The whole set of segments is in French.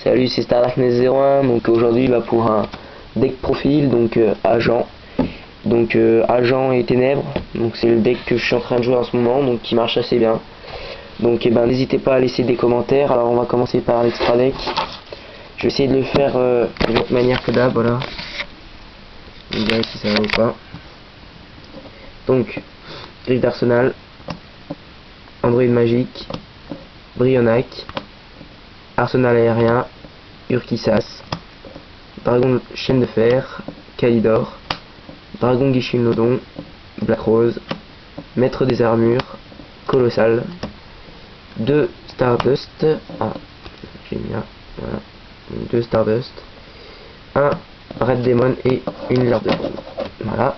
Salut, c'est StarDarkness01. Donc aujourd'hui pour un deck profil, donc agent. Donc agent et ténèbres. Donc c'est le deck que je suis en train de jouer en ce moment, donc qui marche assez bien. Donc n'hésitez pas à laisser des commentaires. Alors on va commencer par l'extra deck. Je vais essayer de le faire de l'autre manière que d'hab, voilà. On dirait si ça va ou pas. Donc griffe d'Arsenal, Android magique, Brionac, Arsenal aérien, Urkisas, Dragon chaîne de fer, Kalidor, Dragon Guichil-Nodon, Black Rose, Maître des armures, Colossal, 2 Stardust, j'ai mis un, voilà, 2 Stardust, 1 Red Demon et une Lord de Bombe. Voilà.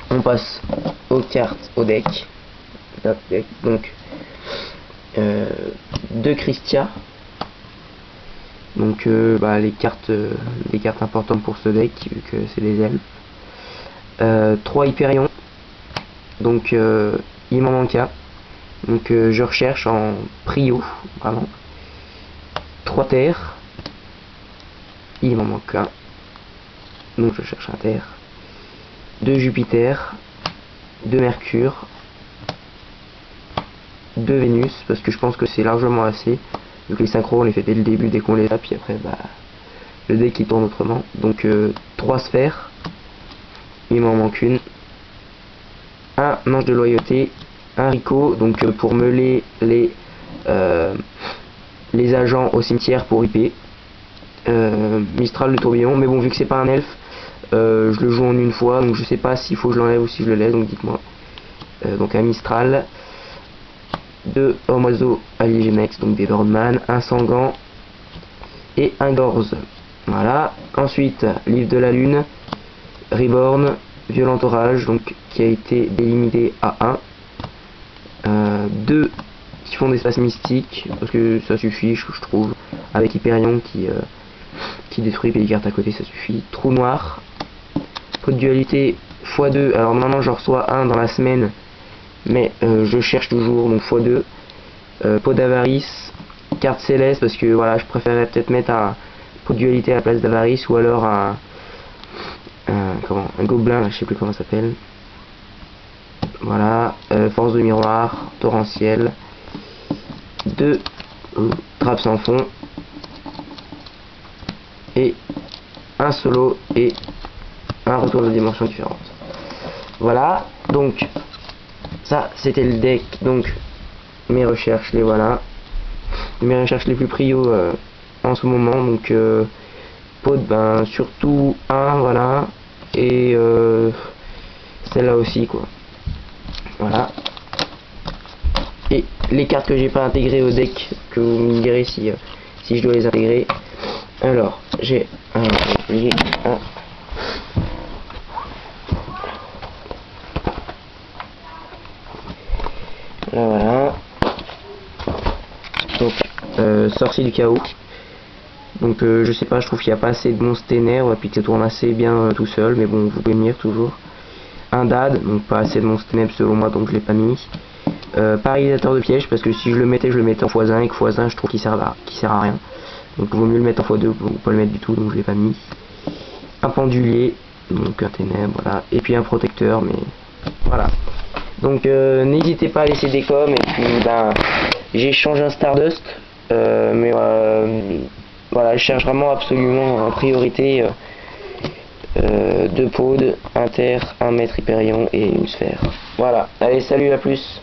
On passe aux cartes, au deck. Donc 2 Christia. Donc les cartes importantes pour ce deck vu que c'est des elfes. 3 Hyperion. Donc il m'en manque un. Donc je recherche en prio vraiment. 3 terres. Il m'en manque un. Donc je cherche un terre. 2 Jupiter, 2 Mercure, 2 Vénus, parce que je pense que c'est largement assez. Donc les synchros on les fait dès le début, dès qu'on les a, puis après le deck il tourne autrement. Donc 3 sphères, il m'en manque une, un ange de loyauté, un Rico, donc pour meuler les agents au cimetière pour IP, Mistral le tourbillon, mais bon vu que c'est pas un elfe, je le joue en une fois, donc je sais pas s'il faut que je l'enlève ou si je le laisse, donc dites-moi. Donc un Mistral, 2 hommes oiseaux Aligenex, donc des Lordman, un Sangan et un Gorz. Voilà. Ensuite, livre de la lune, Reborn, violent orage, donc qui a été délimité à 1. 2 qui font d'espace mystique, parce que ça suffit, je trouve, avec Hyperion qui détruit les cartes à côté, ça suffit. Trou noir, code dualité x2, alors normalement je reçois 1 dans la semaine, mais je cherche toujours, donc x2. Pot d'avarice, carte céleste, parce que voilà, je préférerais peut-être mettre un pot de dualité à la place d'avarice, ou alors un gobelin, là, je sais plus comment ça s'appelle. Voilà, force de miroir, torrentiel, 2 trappes sans fond, et un solo et un retour de dimension différente. Voilà, donc ça c'était le deck, donc mes recherches les voilà, mes recherches les plus prio en ce moment, donc pot surtout un, voilà, et celle-là aussi quoi. Voilà. Et les cartes que j'ai pas intégrées au deck, que vous me direz si je dois les intégrer. Alors, j'ai un. Voilà. Donc, sorcier du chaos. Donc, je sais pas, je trouve qu'il n'y a pas assez de monstres ténèbres, et puis que ça tourne assez bien tout seul, mais bon, vous pouvez me dire toujours. Un dad, donc pas assez de monstres ténèbres selon moi, donc je l'ai pas mis. Paralysateur de piège, parce que si je le mettais en x1, et que x1 je trouve qu'il sert à rien. Donc il vaut mieux le mettre en x2 pour pas le mettre du tout, donc je l'ai pas mis. Un pendulier, donc un ténèbre, voilà. Et puis un protecteur, mais voilà. Donc n'hésitez pas à laisser des coms, et puis j'ai changé un Stardust, mais voilà, je cherche vraiment absolument en priorité 2 pods, un terre, un maître Hyperion et une sphère. Voilà, allez salut, à plus.